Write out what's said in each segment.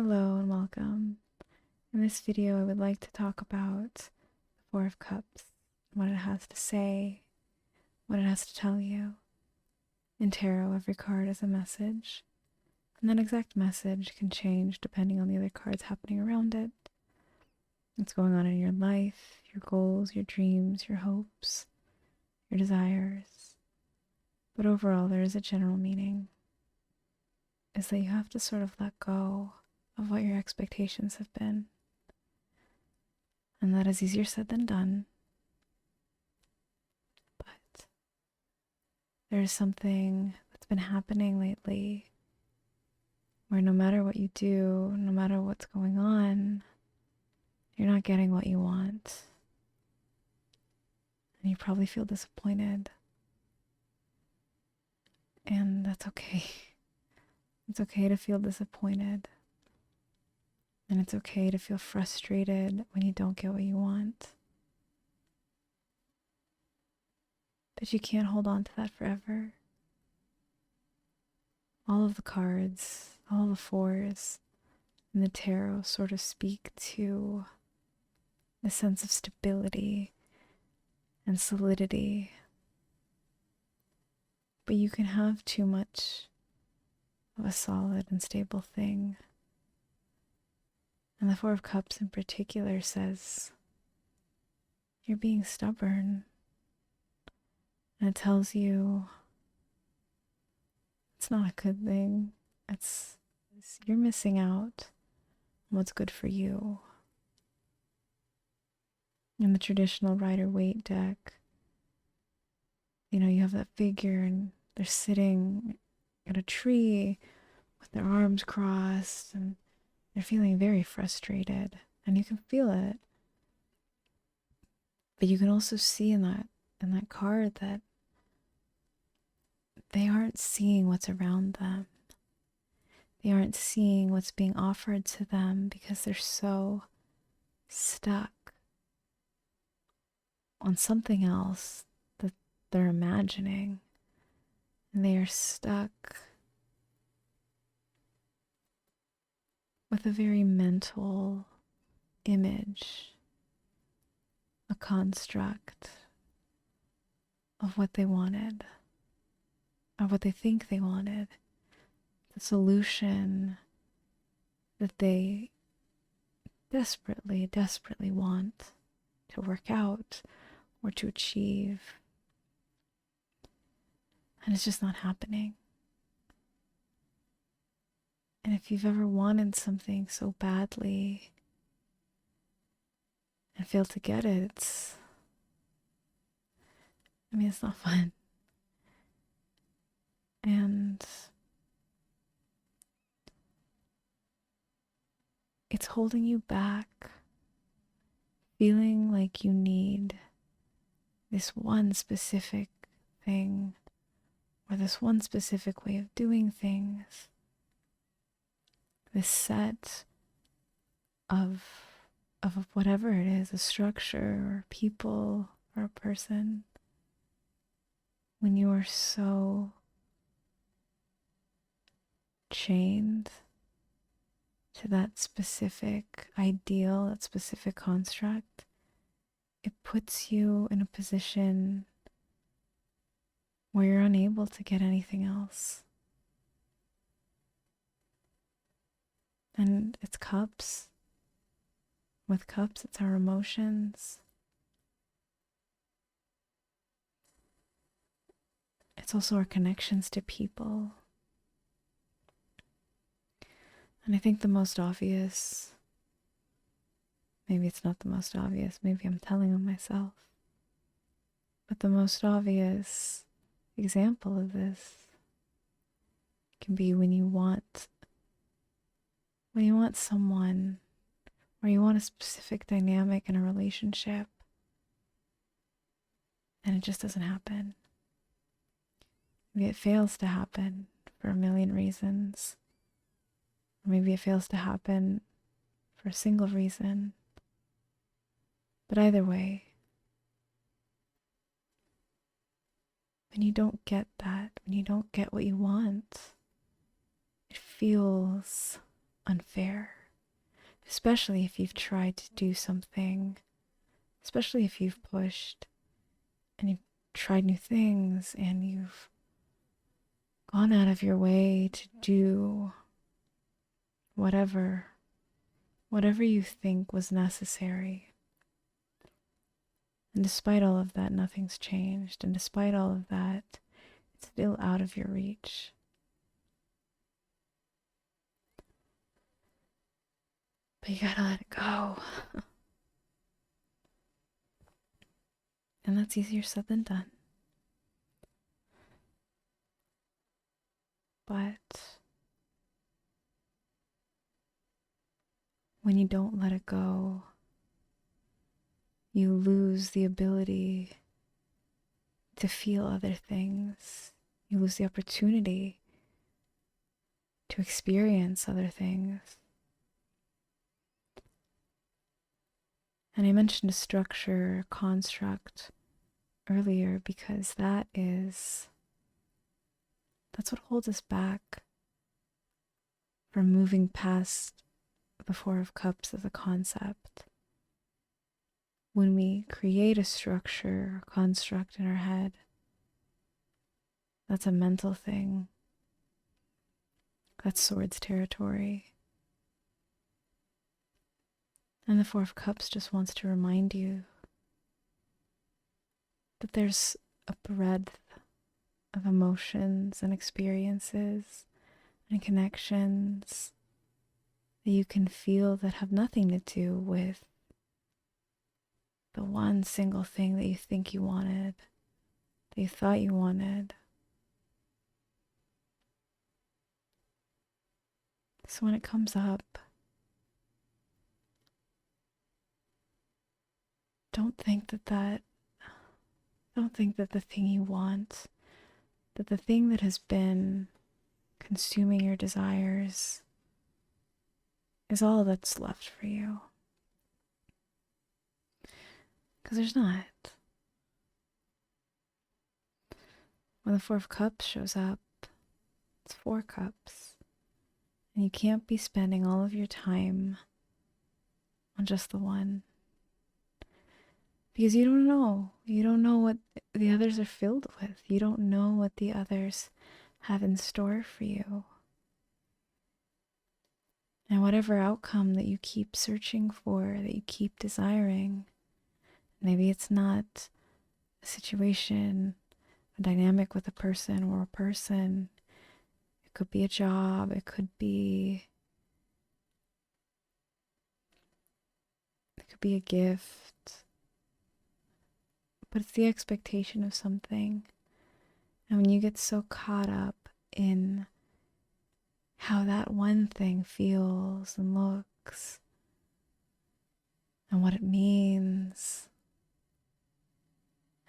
Hello and welcome. In this video, I would like to talk about the Four of Cups, what it has to say, what it has to tell you. In tarot, every card is a message, and that exact message can change depending on the other cards happening around it. What's going on in your life, your goals, your dreams, your hopes, your desires. But overall, there is a general meaning, is that you have to sort of let go of what your expectations have been. And that is easier said than done. But there is something that's been happening lately where no matter what you do, no matter what's going on, you're not getting what you want. And you probably feel disappointed. And that's okay. It's okay to feel disappointed. And it's okay to feel frustrated when you don't get what you want. But you can't hold on to that forever. All of the cards, all the fours in the tarot sort of speak to a sense of stability and solidity. But you can have too much of a solid and stable thing. And the Four of Cups in particular says, you're being stubborn. And it tells you it's not a good thing. You're missing out on what's good for you. In the traditional Rider-Waite deck, you have that figure and they're sitting at a tree with their arms crossed and they're feeling very frustrated, and you can feel it. But you can also see in that card that they aren't seeing what's around them. They aren't seeing what's being offered to them because they're so stuck on something else that they're imagining. And they are stuck with a very mental image, a construct of what they wanted, of what they think they wanted, the solution that they desperately, desperately want to work out or to achieve. And it's just not happening. And if you've ever wanted something so badly and failed to get it, it's not fun. And it's holding you back, feeling like you need this one specific thing or this one specific way of doing things, this set of whatever it is, a structure or people or a person, when you are so chained to that specific ideal, that specific construct, it puts you in a position where you're unable to get anything else. And it's cups. With cups, it's our emotions. It's also our connections to people. And I think the most obvious, maybe it's not the most obvious, maybe I'm telling on myself, but the most obvious example of this can be when you want someone, or you want a specific dynamic in a relationship, and it just doesn't happen. Maybe it fails to happen for a million reasons. Or maybe it fails to happen for a single reason. But either way, when you don't get that, when you don't get what you want, it feels unfair, especially if you've tried to do something, especially if you've pushed and you've tried new things and you've gone out of your way to do whatever you think was necessary. And despite all of that, nothing's changed. And despite all of that, it's still out of your reach. But you gotta let it go. And that's easier said than done. But when you don't let it go, you lose the ability to feel other things. You lose the opportunity to experience other things. And I mentioned a structure, construct earlier because that's what holds us back from moving past the Four of Cups as a concept. When we create a structure or construct in our head, that's a mental thing. That's swords territory. And the Four of Cups just wants to remind you that there's a breadth of emotions and experiences and connections that you can feel that have nothing to do with the one single thing that you think you wanted, that you thought you wanted. So when it comes up, don't think that the thing you want, that the thing that has been consuming your desires is all that's left for you. Because there's not. When the Four of Cups shows up, it's 4 cups. And you can't be spending all of your time on just the one. Because you don't know. You don't know what the others are filled with. You don't know what the others have in store for you. And whatever outcome that you keep searching for, that you keep desiring, maybe it's not a situation, a dynamic with a person or a person. It could be a job. It could be a gift. But it's the expectation of something. And when you get so caught up in how that one thing feels and looks and what it means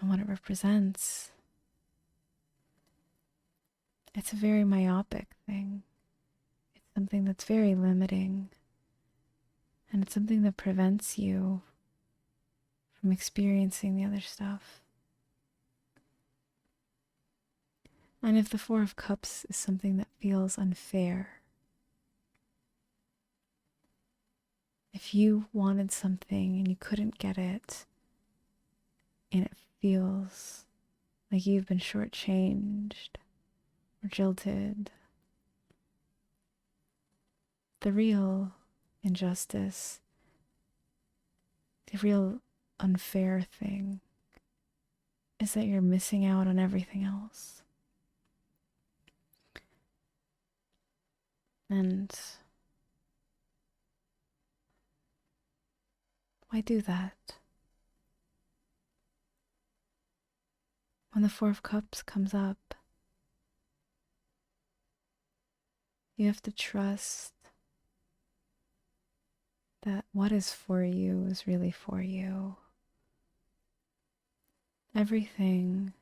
and what it represents, it's a very myopic thing. It's something that's very limiting. And it's something that prevents you from experiencing the other stuff. And if the Four of Cups is something that feels unfair, if you wanted something and you couldn't get it, and it feels like you've been shortchanged or jilted, the real injustice, the real unfair thing is that you're missing out on everything else. And why do that? When the Four of Cups comes up, you have to trust that what is for you is really for you. Everything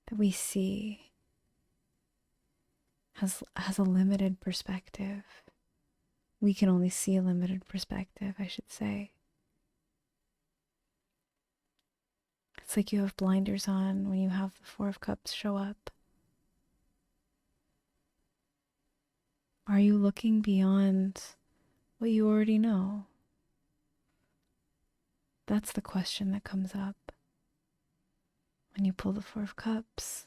that we see has a limited perspective. We can only see a limited perspective, I should say. It's like you have blinders on when you have the Four of Cups show up. Are you looking beyond what you already know? That's the question that comes up when you pull the Four of Cups.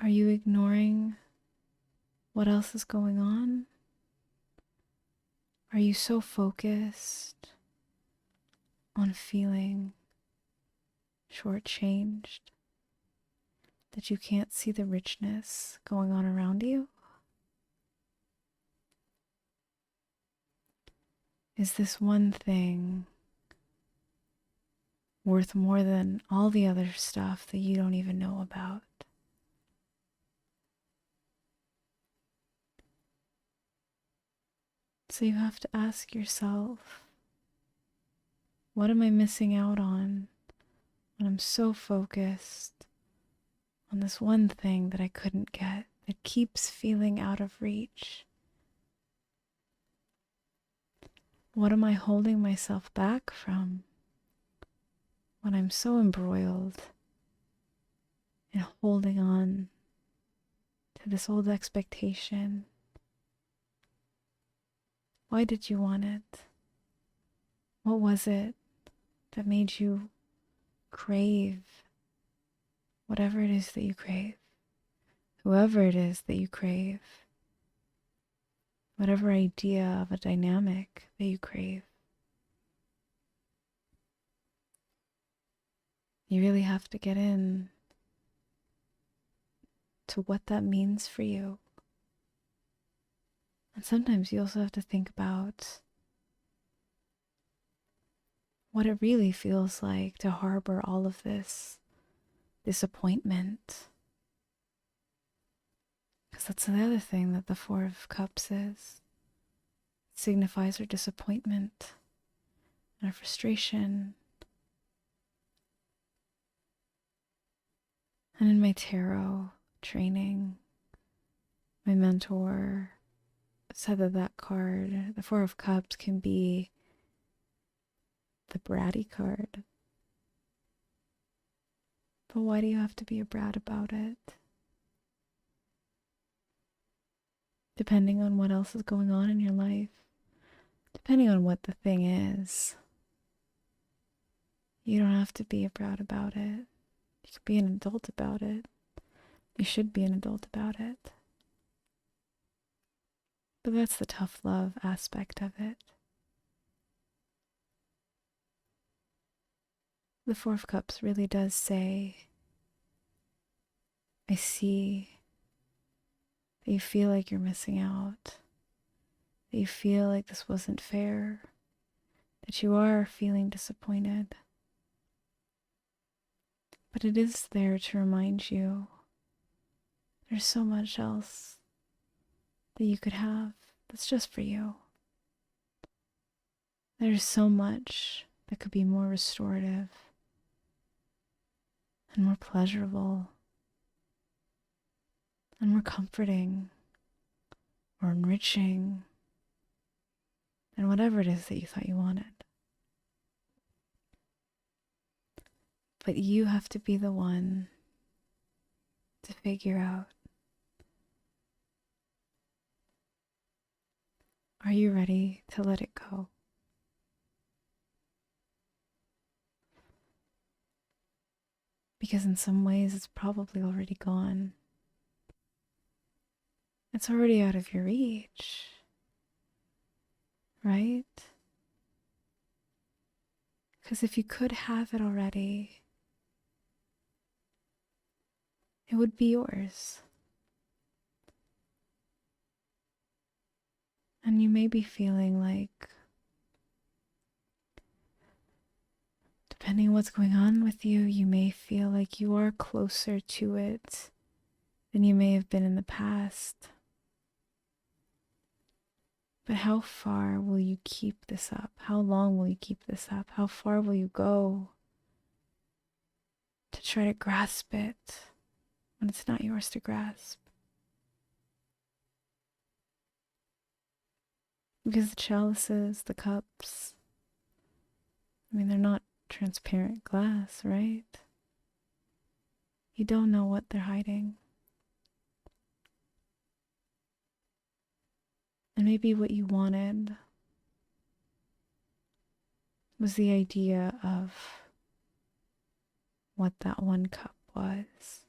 Are you ignoring what else is going on? Are you so focused on feeling shortchanged that you can't see the richness going on around you? Is this one thing worth more than all the other stuff that you don't even know about? So you have to ask yourself, what am I missing out on when I'm so focused on this one thing that I couldn't get, that keeps feeling out of reach? What am I holding myself back from when I'm so embroiled in holding on to this old expectation? Why did you want it? What was it that made you crave whatever it is that you crave? Whoever it is that you crave? Whatever idea of a dynamic that you crave? You really have to get in to what that means for you. And sometimes you also have to think about what it really feels like to harbor all of this disappointment. Because that's the other thing that the Four of Cups is. It signifies our disappointment and our frustration. And in my tarot training, my mentor said that card, the Four of Cups, can be the bratty card. But why do you have to be a brat about it? Depending on what else is going on in your life, depending on what the thing is, you don't have to be a brat about it. You could be an adult about it. You should be an adult about it. But that's the tough love aspect of it. The Four of Cups really does say, I see that you feel like you're missing out, that you feel like this wasn't fair, that you are feeling disappointed. But it is there to remind you there's so much else that you could have that's just for you. There's so much that could be more restorative and more pleasurable and more comforting or enriching than whatever it is that you thought you wanted. But you have to be the one to figure out, are you ready to let it go? Because in some ways it's probably already gone. It's already out of your reach, right? Because if you could have it already, it would be yours. And you may be feeling like, depending on what's going on with you, you may feel like you are closer to it than you may have been in the past. But how far will you keep this up? How long will you keep this up? How far will you go to try to grasp it when it's not yours to grasp? Because the chalices, the cups, they're not transparent glass, right? You don't know what they're hiding. And maybe what you wanted was the idea of what that one cup was.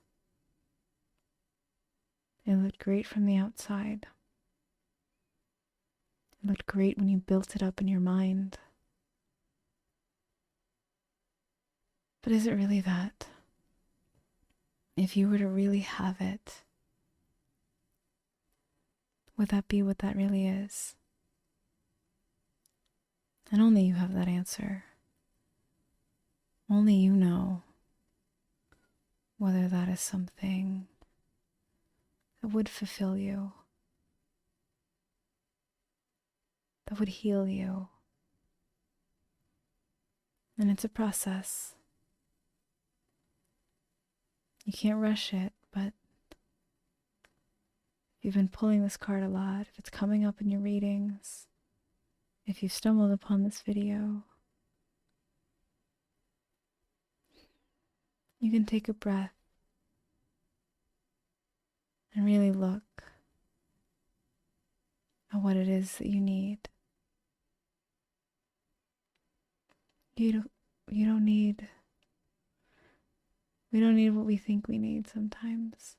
It looked great from the outside. It looked great when you built it up in your mind. But is it really that? If you were to really have it, would that be what that really is? And only you have that answer. Only you know whether that is something that would fulfill you, that would heal you. And it's a process. You can't rush it, but if you've been pulling this card a lot, if it's coming up in your readings, if you've stumbled upon this video, you can take a breath and really look at what it is that you need. We don't need what we think we need sometimes.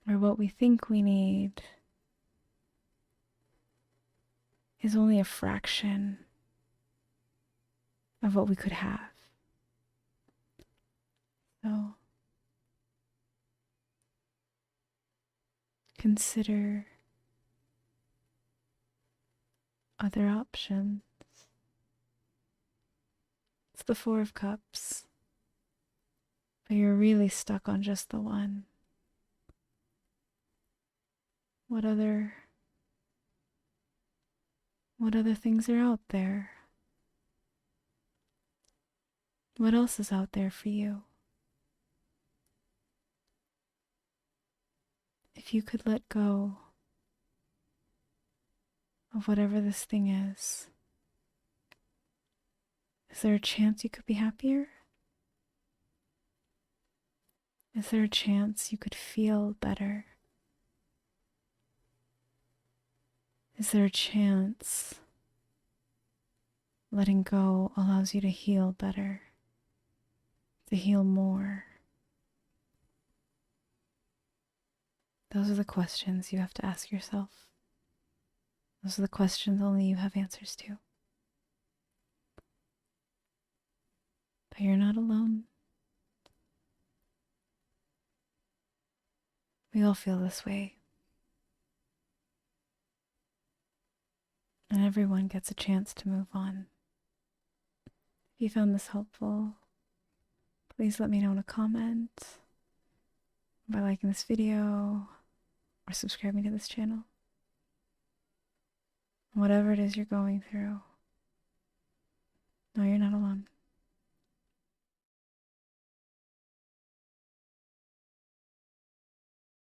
Or what we think we need is only a fraction of what we could have. So consider other options. It's the Four of Cups, but you're really stuck on just the one. What other things are out there? What else is out there for you? If you could let go of whatever this thing is there a chance you could be happier? Is there a chance you could feel better? Is there a chance letting go allows you to heal better, to heal more? Those are the questions you have to ask yourself. Those are the questions only you have answers to. But you're not alone. We all feel this way. And everyone gets a chance to move on. If you found this helpful, please let me know in a comment, by liking this video, or subscribing to this channel. Whatever it is you're going through,